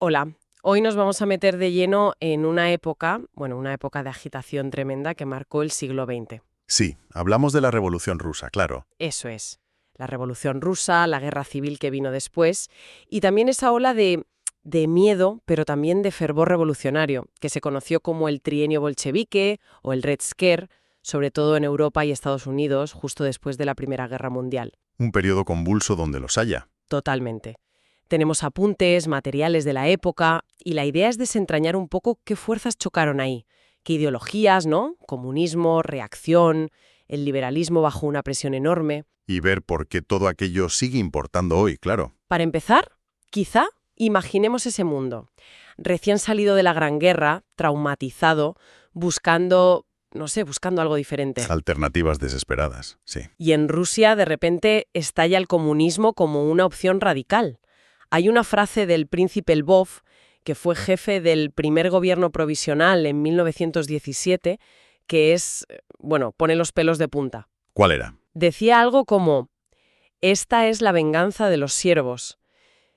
Hola, hoy nos vamos a meter de lleno en una época de agitación tremenda que marcó el siglo XX. Sí, hablamos de la Revolución Rusa, claro. Eso es, la Revolución Rusa, la guerra civil que vino después y también esa ola de miedo, pero también de fervor revolucionario, que se conoció como el trienio bolchevique o el Red Scare, sobre todo en Europa y Estados Unidos, justo después de la Primera Guerra Mundial. Un periodo convulso donde los haya. Totalmente. Tenemos apuntes, materiales de la época, y la idea es desentrañar un poco qué fuerzas chocaron ahí, qué ideologías, ¿no? Comunismo, reacción, el liberalismo bajo una presión enorme. Y ver por qué todo aquello sigue importando hoy, claro. Para empezar, quizá imaginemos ese mundo, recién salido de la Gran Guerra, traumatizado, buscando, no sé, buscando algo diferente. Alternativas desesperadas, sí. Y en Rusia, de repente, estalla el comunismo como una opción radical. Hay una frase del príncipe Lvov, que fue jefe del primer gobierno provisional en 1917, que pone los pelos de punta. ¿Cuál era? Decía algo como: «Esta es la venganza de los siervos.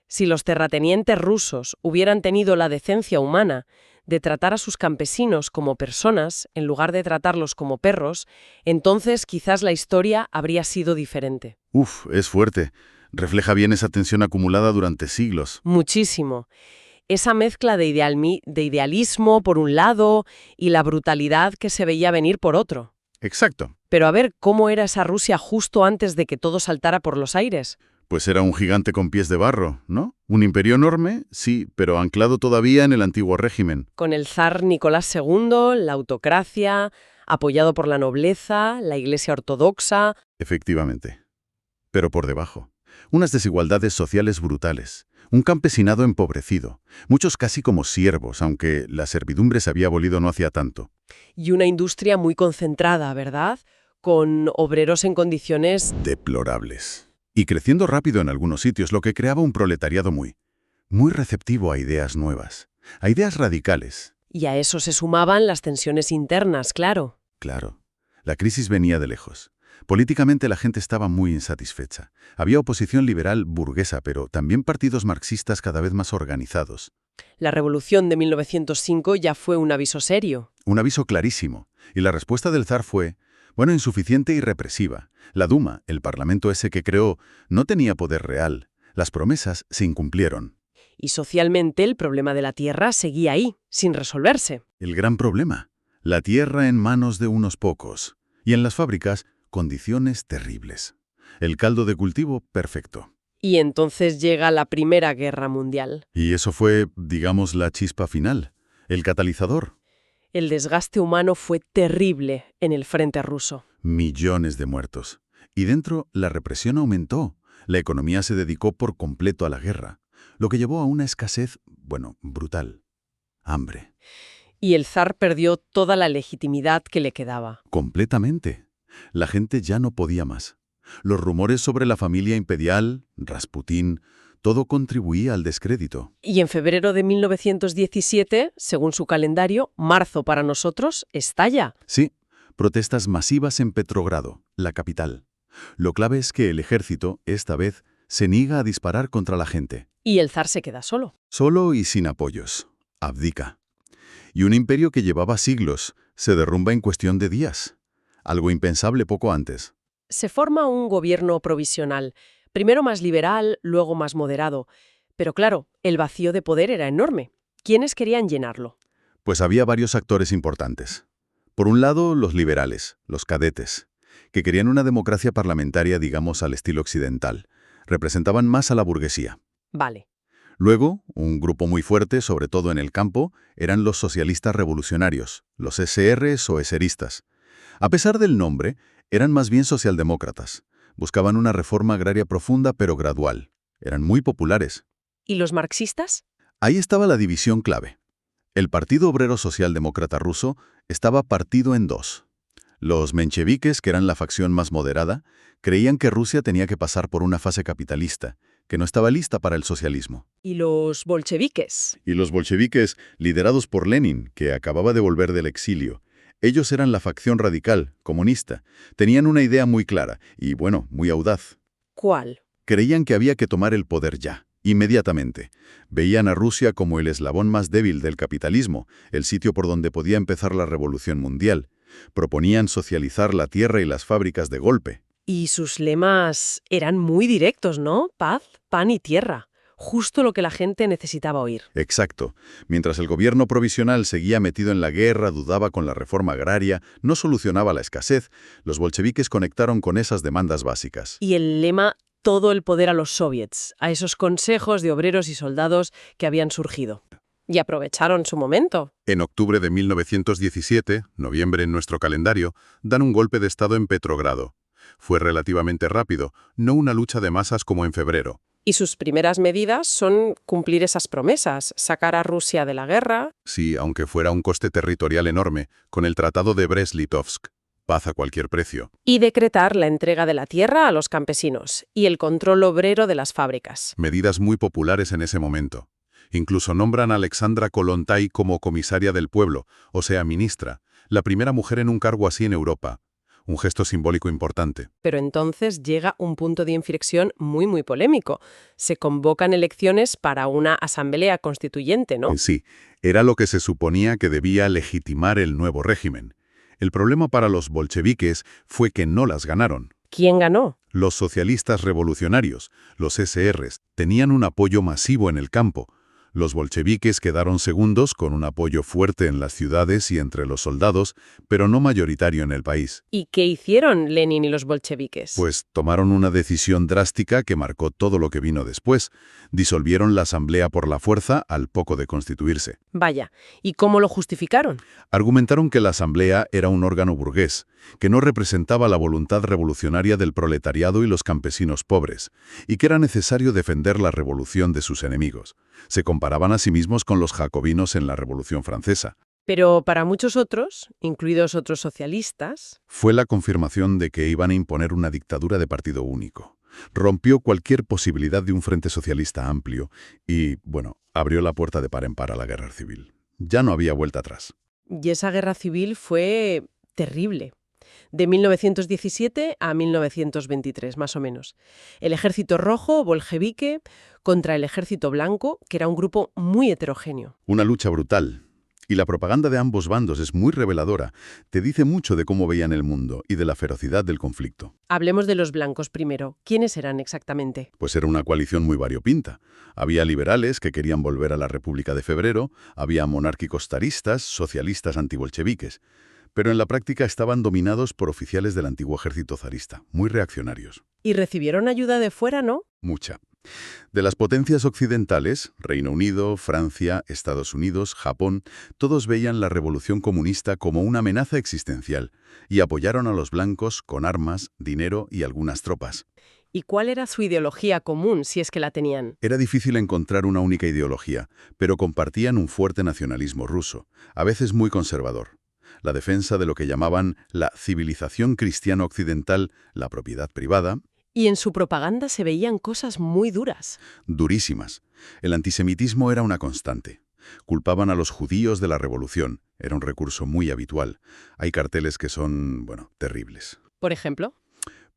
Si los terratenientes rusos hubieran tenido la decencia humana de tratar a sus campesinos como personas en lugar de tratarlos como perros, entonces quizás la historia habría sido diferente». Uf, es fuerte. Refleja bien esa tensión acumulada durante siglos. Muchísimo. Esa mezcla de idealismo por un lado y la brutalidad que se veía venir por otro. Exacto. Pero a ver, ¿cómo era esa Rusia justo antes de que todo saltara por los aires? Pues era un gigante con pies de barro, ¿no? Un imperio enorme, sí, pero anclado todavía en el antiguo régimen. Con el zar Nicolás II, la autocracia, apoyado por la nobleza, la Iglesia ortodoxa. Efectivamente. Pero por debajo, unas desigualdades sociales brutales, un campesinado empobrecido, muchos casi como siervos, aunque la servidumbre se había abolido no hacía tanto. Y una industria muy concentrada, ¿verdad? Con obreros en condiciones. Deplorables. Y creciendo rápido en algunos sitios, lo que creaba un proletariado muy receptivo a ideas nuevas, a ideas radicales. Y a eso se sumaban las tensiones internas, claro. Claro, la crisis venía de lejos. Políticamente la gente estaba muy insatisfecha. Había oposición liberal burguesa, pero también partidos marxistas cada vez más organizados. La revolución de 1905 ya fue un aviso serio. Un aviso clarísimo. Y la respuesta del zar fue, insuficiente y represiva. La Duma, el parlamento ese que creó, no tenía poder real. Las promesas se incumplieron. Y socialmente el problema de la tierra seguía ahí, sin resolverse. El gran problema, la tierra en manos de unos pocos. Y en las fábricas, condiciones terribles. El caldo de cultivo, perfecto. Y entonces llega la Primera Guerra Mundial. Y eso fue, digamos, la chispa final, el catalizador. El desgaste humano fue terrible en el frente ruso. Millones de muertos. Y dentro, la represión aumentó. La economía se dedicó por completo a la guerra, lo que llevó a una escasez, brutal. Hambre. Y el zar perdió toda la legitimidad que le quedaba. Completamente. La gente ya no podía más. Los rumores sobre la familia imperial, Rasputín, todo contribuía al descrédito. Y en febrero de 1917, según su calendario, marzo para nosotros, estalla. Sí, protestas masivas en Petrogrado, la capital. Lo clave es que el ejército, esta vez, se niega a disparar contra la gente. Y el zar se queda solo. Solo y sin apoyos. Abdica. Y un imperio que llevaba siglos se derrumba en cuestión de días. Algo impensable poco antes. Se forma un gobierno provisional, primero más liberal, luego más moderado. Pero claro, el vacío de poder era enorme. ¿Quiénes querían llenarlo? Pues había varios actores importantes. Por un lado, los liberales, los cadetes, que querían una democracia parlamentaria, digamos, al estilo occidental. Representaban más a la burguesía. Vale. Luego, un grupo muy fuerte, sobre todo en el campo, eran los socialistas revolucionarios, los SRs o eseristas. A pesar del nombre, eran más bien socialdemócratas. Buscaban una reforma agraria profunda pero gradual. Eran muy populares. ¿Y los marxistas? Ahí estaba la división clave. El Partido Obrero Socialdemócrata ruso estaba partido en dos. Los mencheviques, que eran la facción más moderada, creían que Rusia tenía que pasar por una fase capitalista, que no estaba lista para el socialismo. ¿Y los bolcheviques? Y los bolcheviques, liderados por Lenin, que acababa de volver del exilio, ellos eran la facción radical, comunista. Tenían una idea muy clara y, muy audaz. ¿Cuál? Creían que había que tomar el poder ya, Inmediatamente. Veían a Rusia como el eslabón más débil del capitalismo, el sitio por donde podía empezar la revolución mundial. Proponían socializar la tierra y las fábricas de golpe. Y sus lemas eran muy directos, ¿no? Paz, pan y tierra. Justo lo que la gente necesitaba oír. Exacto. Mientras el gobierno provisional seguía metido en la guerra, dudaba con la reforma agraria, no solucionaba la escasez, los bolcheviques conectaron con esas demandas básicas. Y el lema, todo el poder a los soviets, a esos consejos de obreros y soldados que habían surgido. Y aprovecharon su momento. En octubre de 1917, noviembre en nuestro calendario, dan un golpe de Estado en Petrogrado. Fue relativamente rápido, no una lucha de masas como en febrero. Y sus primeras medidas son cumplir esas promesas, sacar a Rusia de la guerra. Sí, aunque fuera un coste territorial enorme, con el Tratado de Brest-Litovsk. Paz a cualquier precio. Y decretar la entrega de la tierra a los campesinos y el control obrero de las fábricas. Medidas muy populares en ese momento. Incluso nombran a Alexandra Kollontai como comisaria del pueblo, o sea, ministra, la primera mujer en un cargo así en Europa. Un gesto simbólico importante. Pero entonces llega un punto de inflexión muy polémico. Se convocan elecciones para una asamblea constituyente, ¿no? Sí, era lo que se suponía que debía legitimar el nuevo régimen. El problema para los bolcheviques fue que no las ganaron. ¿Quién ganó? Los socialistas revolucionarios, los SRs, tenían un apoyo masivo en el campo. Los bolcheviques quedaron segundos con un apoyo fuerte en las ciudades y entre los soldados, pero no mayoritario en el país. ¿Y qué hicieron Lenin y los bolcheviques? Pues tomaron una decisión drástica que marcó todo lo que vino después. Disolvieron la asamblea por la fuerza al poco de constituirse. Vaya, ¿y cómo lo justificaron? Argumentaron que la asamblea era un órgano burgués, que no representaba la voluntad revolucionaria del proletariado y los campesinos pobres, y que era necesario defender la revolución de sus enemigos. Se comparaban a sí mismos con los jacobinos en la Revolución Francesa. Pero para muchos otros, incluidos otros socialistas, Fue la confirmación de que iban a imponer una dictadura de partido único. Rompió cualquier posibilidad de un frente socialista amplio y, bueno, abrió la puerta de par en par a la guerra civil. Ya no había vuelta atrás. y esa guerra civil fue terrible. De 1917 a 1923, más o menos. El ejército rojo, bolchevique, contra el ejército blanco, que era un grupo muy heterogéneo. Una lucha brutal. Y la propaganda de ambos bandos es muy reveladora. Te dice mucho de cómo veían el mundo y de la ferocidad del conflicto. Hablemos de los blancos primero. ¿Quiénes eran exactamente? Pues era una coalición muy variopinta. Había liberales que querían volver a la República de Febrero, había monárquicos zaristas, socialistas antibolcheviques. Pero en la práctica estaban dominados por oficiales del antiguo ejército zarista, muy reaccionarios. Y recibieron ayuda de fuera, ¿no? Mucha. De las potencias occidentales, Reino Unido, Francia, Estados Unidos, Japón, todos veían la revolución comunista como una amenaza existencial y apoyaron a los blancos con armas, dinero y algunas tropas. ¿Y cuál era su ideología común, si es que la tenían? Era difícil encontrar una única ideología, pero compartían un fuerte nacionalismo ruso, a veces muy conservador. La defensa de lo que llamaban la civilización cristiana occidental, la propiedad privada, Y en su propaganda se veían cosas muy duras. durísimas. El antisemitismo era una constante. Culpaban a los judíos de la revolución. Era un recurso muy habitual. Hay carteles que son, bueno, terribles. Por ejemplo,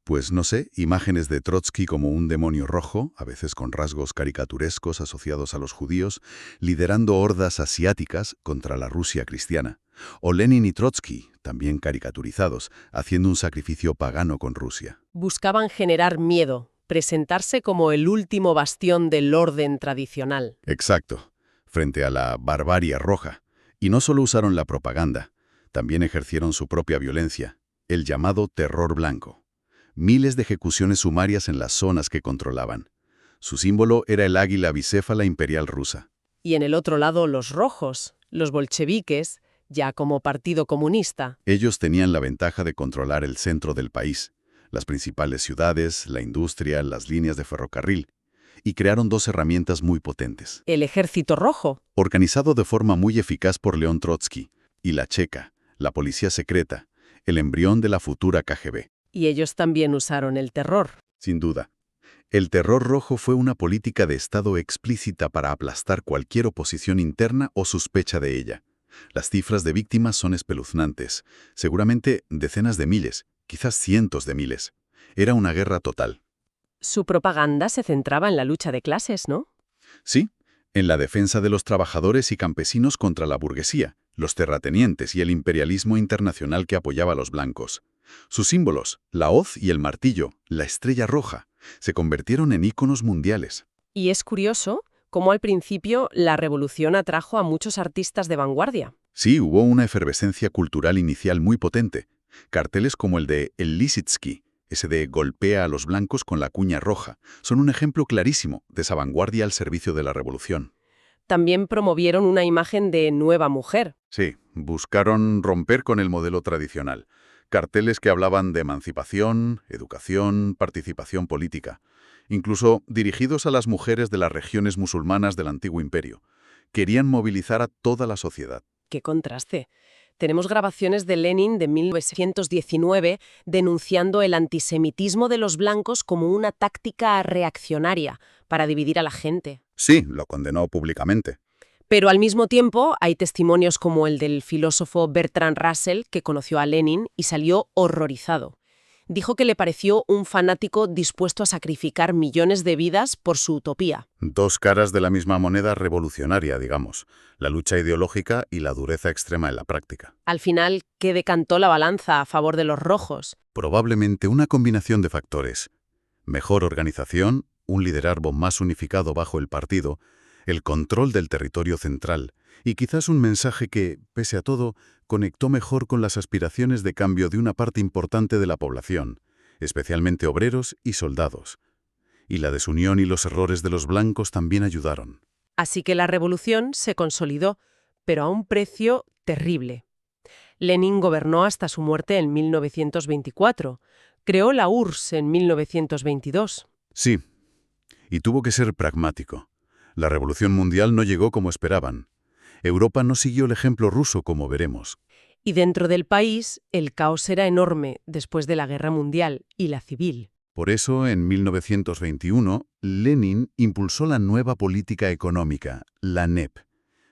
Pues no sé, imágenes de Trotsky como un demonio rojo, a veces con rasgos caricaturescos asociados a los judíos, liderando hordas asiáticas contra la Rusia cristiana. O Lenin y Trotsky, también caricaturizados, haciendo un sacrificio pagano con Rusia. buscaban generar miedo, presentarse como el último bastión del orden tradicional. Exacto, frente a la barbarie roja. Y no solo usaron la propaganda, también ejercieron su propia violencia, el llamado terror blanco. Miles de ejecuciones sumarias en las zonas que controlaban. Su símbolo era el águila bicéfala imperial rusa. Y en el otro lado, los rojos, los bolcheviques, ya como partido comunista. Ellos tenían la ventaja de controlar el centro del país, las principales ciudades, la industria, las líneas de ferrocarril, y crearon dos herramientas muy potentes. El ejército rojo. Organizado de forma muy eficaz por León Trotsky, y la Checa, la policía secreta, el embrión de la futura KGB. Y ellos también usaron el terror. Sin duda. El terror rojo fue una política de Estado explícita para aplastar cualquier oposición interna o sospecha de ella. Las cifras de víctimas son espeluznantes, seguramente decenas de miles, quizás cientos de miles. Era una guerra total. Su propaganda se centraba en la lucha de clases, ¿no? Sí, en la defensa de los trabajadores y campesinos contra la burguesía, los terratenientes y el imperialismo internacional que apoyaba a los blancos. Sus símbolos, la hoz y el martillo, la estrella roja, se convirtieron en íconos mundiales. Y es curioso cómo al principio la revolución atrajo a muchos artistas de vanguardia. Sí, hubo una efervescencia cultural inicial muy potente. Carteles como el de El Lissitzky, ese de golpea a los blancos con la cuña roja, son un ejemplo clarísimo de esa vanguardia al servicio de la revolución. También promovieron una imagen de nueva mujer. Sí, buscaron romper con el modelo tradicional. Carteles que hablaban de emancipación, educación, participación política, incluso dirigidos a las mujeres de las regiones musulmanas del antiguo imperio. Querían movilizar a toda la sociedad. ¡Qué contraste! Tenemos grabaciones de Lenin de 1919 denunciando el antisemitismo de los blancos como una táctica reaccionaria para dividir a la gente. Sí, lo condenó públicamente. Pero al mismo tiempo hay testimonios como el del filósofo Bertrand Russell, que conoció a Lenin y salió horrorizado. Dijo que le pareció un fanático dispuesto a sacrificar millones de vidas por su utopía. Dos caras de la misma moneda revolucionaria, digamos. La lucha ideológica y la dureza extrema en la práctica. Al final, ¿qué decantó la balanza a favor de los rojos? Probablemente una combinación de factores. Mejor organización, un liderazgo más unificado bajo el partido, el control del territorio central y quizás un mensaje que, pese a todo, conectó mejor con las aspiraciones de cambio de una parte importante de la población, especialmente obreros y soldados. Y la desunión y los errores de los blancos también ayudaron. Así que la revolución se consolidó, pero a un precio terrible. Lenin gobernó hasta su muerte en 1924. Creó la URSS en 1922. Sí, y tuvo que ser pragmático. La revolución mundial no llegó como esperaban. Europa no siguió el ejemplo ruso, como veremos. Y dentro del país, el caos era enorme después de la Guerra Mundial y la civil. Por eso, en 1921, Lenin impulsó la nueva política económica, la NEP.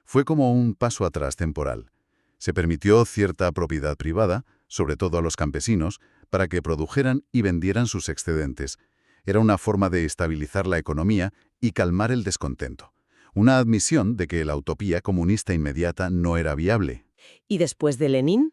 Fue como un paso atrás temporal. Se permitió cierta propiedad privada, sobre todo a los campesinos, para que produjeran y vendieran sus excedentes. Era una forma de estabilizar la economía y calmar el descontento. Una admisión de que la utopía comunista inmediata no era viable. Y después de Lenin,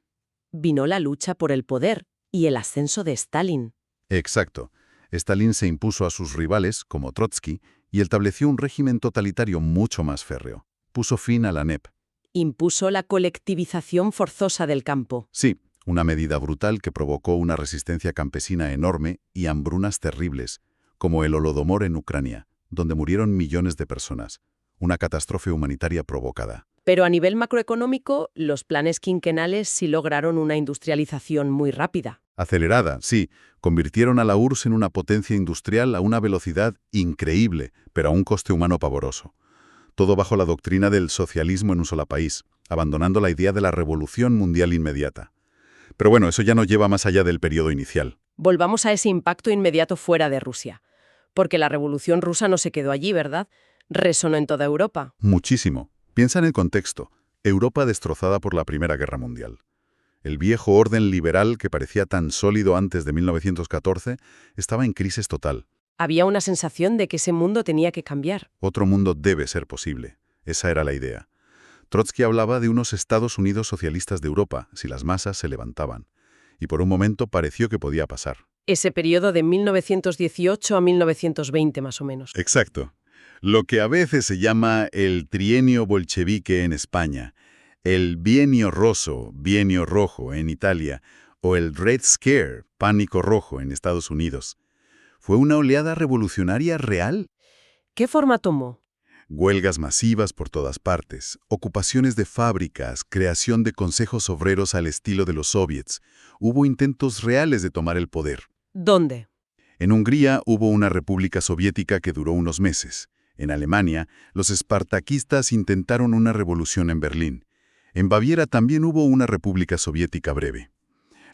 vino la lucha por el poder y el ascenso de Stalin. Exacto. Stalin se impuso a sus rivales, como Trotsky, y estableció un régimen totalitario mucho más férreo. Puso fin a la NEP. Impuso la colectivización forzosa del campo. Sí, una medida brutal que provocó una resistencia campesina enorme y hambrunas terribles, como el Holodomor en Ucrania, donde murieron millones de personas. Una catástrofe humanitaria provocada. Pero a nivel macroeconómico, los planes quinquenales sí lograron una industrialización muy rápida. Acelerada, sí, convirtieron a la URSS en una potencia industrial a una velocidad increíble, pero a un coste humano pavoroso. Todo bajo la doctrina del socialismo en un solo país, abandonando la idea de la revolución mundial inmediata. Pero bueno, eso ya no lleva más allá del periodo inicial. Volvamos a ese impacto inmediato fuera de Rusia. Porque la Revolución rusa no se quedó allí, ¿verdad? Resonó en toda Europa. Muchísimo. Piensa en el contexto. Europa destrozada por la Primera Guerra Mundial. El viejo orden liberal que parecía tan sólido antes de 1914 estaba en crisis total. Había una sensación de que ese mundo tenía que cambiar. Otro mundo debe ser posible. Esa era la idea. Trotsky hablaba de unos Estados Unidos socialistas de Europa, si las masas se levantaban. Y por un momento pareció que podía pasar. Ese periodo de 1918 a 1920 más o menos. Exacto. Lo que a veces se llama el trienio bolchevique en España, el bienio rojo en Italia, o el Red Scare, pánico rojo en Estados Unidos. ¿Fue una oleada revolucionaria real? ¿Qué forma tomó? Huelgas masivas por todas partes, ocupaciones de fábricas, creación de consejos obreros al estilo de los soviets. Hubo intentos reales de tomar el poder. ¿Dónde? En Hungría hubo una república soviética que duró unos meses. En Alemania, los espartaquistas intentaron una revolución en Berlín. En Baviera también hubo una república soviética breve.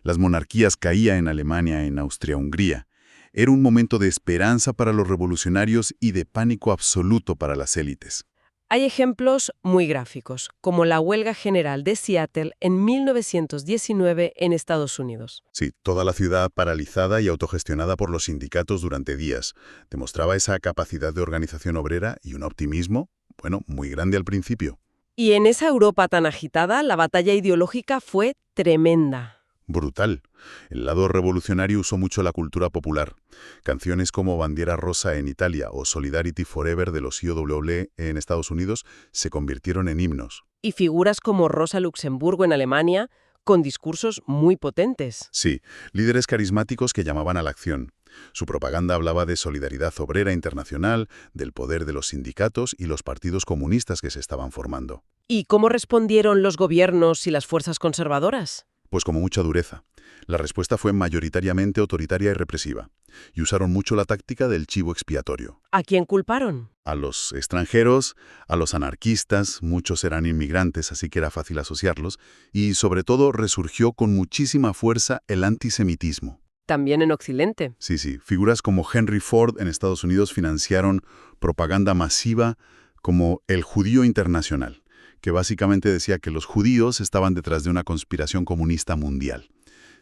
Las monarquías caían en Alemania, en Austria-Hungría. Era un momento de esperanza para los revolucionarios y de pánico absoluto para las élites. Hay ejemplos muy gráficos, como la huelga general de Seattle en 1919 en Estados Unidos. Sí, toda la ciudad paralizada y autogestionada por los sindicatos durante días. Demostraba esa capacidad de organización obrera y un optimismo, bueno, muy grande al principio. Y en esa Europa tan agitada, la batalla ideológica fue tremenda. Brutal. El lado revolucionario usó mucho la cultura popular. Canciones como Bandiera Rosa en Italia o Solidarity Forever de los IOW en Estados Unidos se convirtieron en himnos. Y figuras como Rosa Luxemburgo en Alemania, con discursos muy potentes. Sí, líderes carismáticos que llamaban a la acción. Su propaganda hablaba de solidaridad obrera internacional, del poder de los sindicatos y los partidos comunistas que se estaban formando. ¿Y cómo respondieron los gobiernos y las fuerzas conservadoras? Pues como mucha dureza. La respuesta fue mayoritariamente autoritaria y represiva, y usaron mucho la táctica del chivo expiatorio. ¿A quién culparon? A los extranjeros, a los anarquistas, muchos eran inmigrantes, así que era fácil asociarlos, y sobre todo resurgió con muchísima fuerza el antisemitismo. También en Occidente. Sí, figuras como Henry Ford en Estados Unidos financiaron propaganda masiva como el judío internacional, que básicamente decía que los judíos estaban detrás de una conspiración comunista mundial.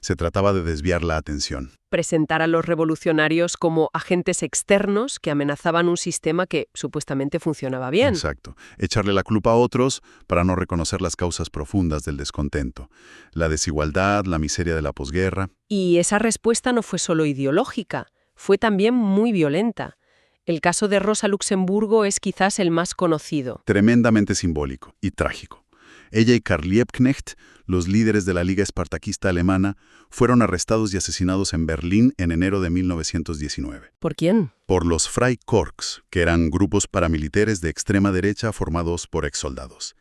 Se trataba de desviar la atención. Presentar a los revolucionarios como agentes externos que amenazaban un sistema que supuestamente funcionaba bien. Exacto. Echarle la culpa a otros para no reconocer las causas profundas del descontento. La desigualdad, la miseria de la posguerra. Y esa respuesta no fue solo ideológica, fue también muy violenta. El caso de Rosa Luxemburgo es quizás el más conocido. Tremendamente simbólico y trágico. Ella y Karl Liebknecht, los líderes de la Liga Espartaquista Alemana, fueron arrestados y asesinados en Berlín en enero de 1919. ¿Por quién? Por los Freikorps, que eran grupos paramilitares de extrema derecha formados por exsoldados.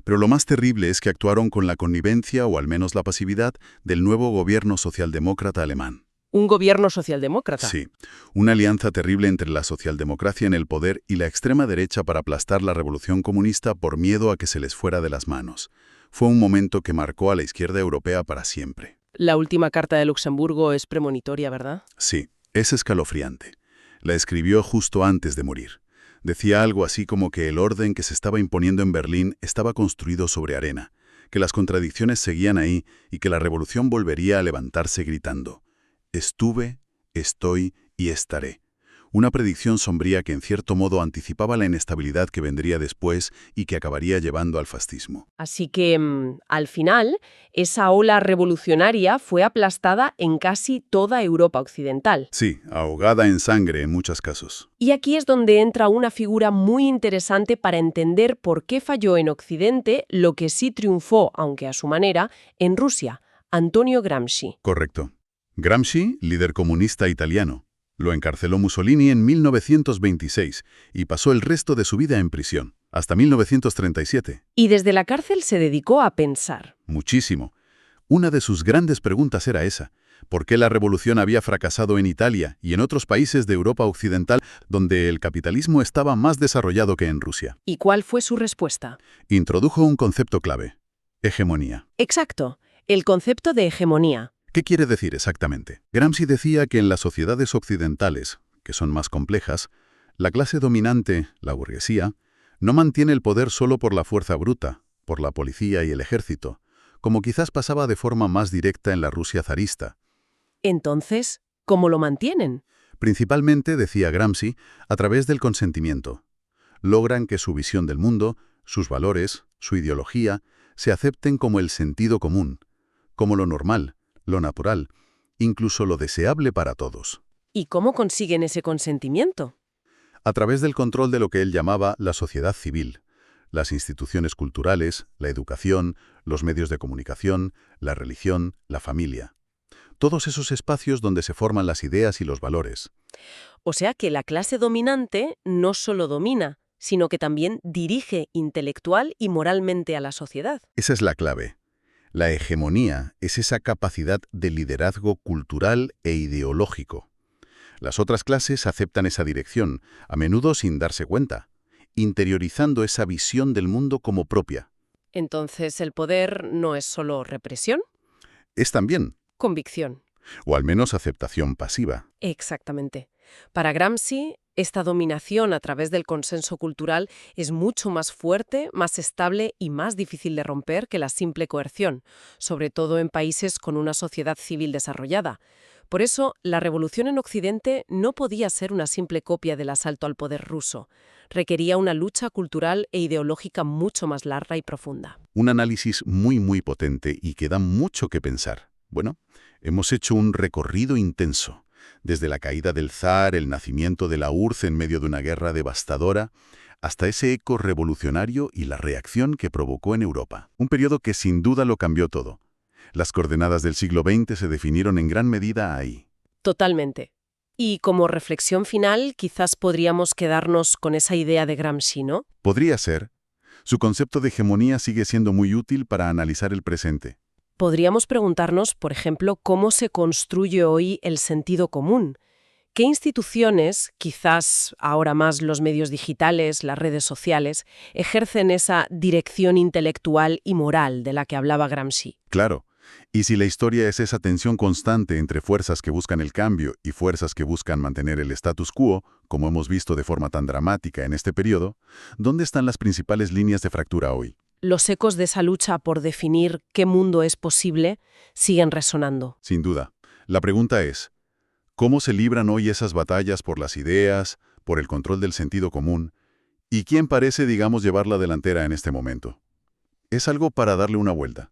Pero lo más terrible es que actuaron con la connivencia, o al menos la pasividad, del nuevo gobierno socialdemócrata alemán. ¿Un gobierno socialdemócrata? Sí, una alianza terrible entre la socialdemocracia en el poder y la extrema derecha para aplastar la revolución comunista por miedo a que se les fuera de las manos. Fue un momento que marcó a la izquierda europea para siempre. La última carta de Luxemburgo es premonitoria, ¿verdad? Sí, es escalofriante. La escribió justo antes de morir. Decía algo así como que el orden que se estaba imponiendo en Berlín estaba construido sobre arena, que las contradicciones seguían ahí y que la revolución volvería a levantarse gritando: «Estuve, estoy y estaré». Una predicción sombría que en cierto modo anticipaba la inestabilidad que vendría después y que acabaría llevando al fascismo. Así que, al final, esa ola revolucionaria fue aplastada en casi toda Europa occidental. Sí, ahogada en sangre en muchos casos. Y aquí es donde entra una figura muy interesante para entender por qué falló en Occidente lo que sí triunfó, aunque a su manera, en Rusia: Antonio Gramsci. Correcto. Gramsci, líder comunista italiano. Lo encarceló Mussolini en 1926 y pasó el resto de su vida en prisión, hasta 1937. Y desde la cárcel se dedicó a pensar. Muchísimo. Una de sus grandes preguntas era esa: ¿por qué la revolución había fracasado en Italia y en otros países de Europa occidental donde el capitalismo estaba más desarrollado que en Rusia? ¿Y cuál fue su respuesta? Introdujo un concepto clave: hegemonía. Exacto, el concepto de hegemonía. ¿Qué quiere decir exactamente? Gramsci decía que en las sociedades occidentales, que son más complejas, la clase dominante, la burguesía, no mantiene el poder solo por la fuerza bruta, por la policía y el ejército, como quizás pasaba de forma más directa en la Rusia zarista. Entonces, ¿cómo lo mantienen? Principalmente, decía Gramsci, a través del consentimiento. Logran que su visión del mundo, sus valores, su ideología, se acepten como el sentido común, como lo normal, lo natural, incluso lo deseable para todos. ¿Y cómo consiguen ese consentimiento? A través del control de lo que él llamaba la sociedad civil, las instituciones culturales, la educación, los medios de comunicación, la religión, la familia. Todos esos espacios donde se forman las ideas y los valores. O sea que la clase dominante no solo domina, sino que también dirige intelectual y moralmente a la sociedad. Esa es la clave. La hegemonía es esa capacidad de liderazgo cultural e ideológico. Las otras clases aceptan esa dirección, a menudo sin darse cuenta, interiorizando esa visión del mundo como propia. Entonces, ¿el poder no es solo represión? Es también, Convicción. o al menos aceptación pasiva. Exactamente. Para Gramsci, Esta dominación a través del consenso cultural es mucho más fuerte, más estable y más difícil de romper que la simple coerción, sobre todo en países con una sociedad civil desarrollada. Por eso, la revolución en Occidente no podía ser una simple copia del asalto al poder ruso. Requería una lucha cultural e ideológica mucho más larga y profunda. Un análisis muy potente y que da mucho que pensar. Bueno, hemos hecho un recorrido intenso. Desde la caída del zar, el nacimiento de la URSS en medio de una guerra devastadora, hasta ese eco revolucionario y la reacción que provocó en Europa. Un periodo que sin duda lo cambió todo. Las coordenadas del siglo XX se definieron en gran medida ahí. Totalmente. Y como reflexión final, quizás podríamos quedarnos con esa idea de Gramsci, ¿no? Podría ser. Su concepto de hegemonía sigue siendo muy útil para analizar el presente. Podríamos preguntarnos, por ejemplo, cómo se construye hoy el sentido común. ¿Qué instituciones, quizás ahora más los medios digitales, las redes sociales, ejercen esa dirección intelectual y moral de la que hablaba Gramsci? Claro. Y si la historia es esa tensión constante entre fuerzas que buscan el cambio y fuerzas que buscan mantener el status quo, como hemos visto de forma tan dramática en este periodo, ¿dónde están las principales líneas de fractura hoy? Los ecos de esa lucha por definir qué mundo es posible siguen resonando. Sin duda. La pregunta es, ¿cómo se libran hoy esas batallas por las ideas, por el control del sentido común? ¿Y quién parece, digamos, llevar la delantera en este momento? Es algo para darle una vuelta.